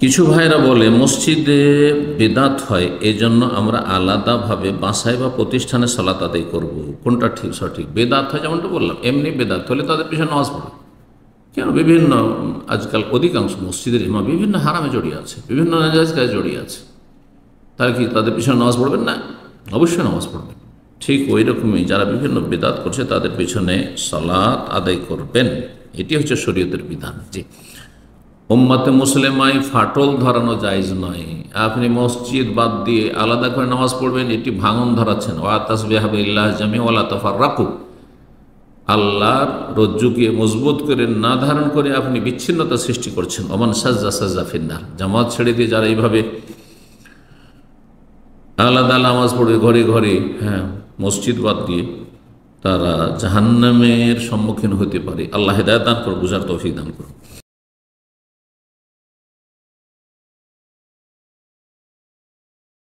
কিছু ভাইরা বলে মসজিদে বেদাত হয়, এই জন্য আমরা আলাদাভাবে বাসায় বা প্রতিষ্ঠানে সালাত আদায় করব। কোনটা ঠিক সঠিক? বেদাত হয় যেমনটা বললাম, এমনি বেদাত হলে তাদের পিছনে নামাজ পড়বে কেন? বিভিন্ন আজকাল অধিকাংশ মসজিদের ইমাম বিভিন্ন হারামে জড়িয়ে আছে, বিভিন্ন নাজায়েজ কাজে জড়িয়ে আছে। তারা কি তাদের পিছনে নামাজ পড়বেন না? অবশ্যই নামাজ পড়বেন। ঠিক ওই রকমই যারা বিভিন্ন বেদাত করছে তাদের পিছনে সালাত আদায় করবেন। এটি হচ্ছে শরীয়তের বিধান। জি, উম্মতে মুসলিমায় ফাটল ধরানো জায়েজ নয়। আপনি মসজিদ বাদ দিয়ে আলাদা করে নামাজ পড়বেন, এটি ভাঙন ধরাচ্ছেন। ওয়া তাসবিহু বিল্লাহ জামিআ ওয়া লা তাফাররাকু, আল্লাহর রজ্জুকে মজবুত করে না ধারণ করে আপনি বিচ্ছিন্নতা সৃষ্টি করছেন। ওমান সাজ্জা সাজ্জা ফিন্নার, জামাত ছেড়ে দিয়ে যারা এইভাবে আলাদা নামাজ পড়বে ঘরে ঘরে, হ্যাঁ, মসজিদ বাদ দিয়ে, তারা জাহান্নামের সম্মুখীন হতে পারে। আল্লাহ হেদায়েত দান করুন, বুঝার তৌফিক দান করুন।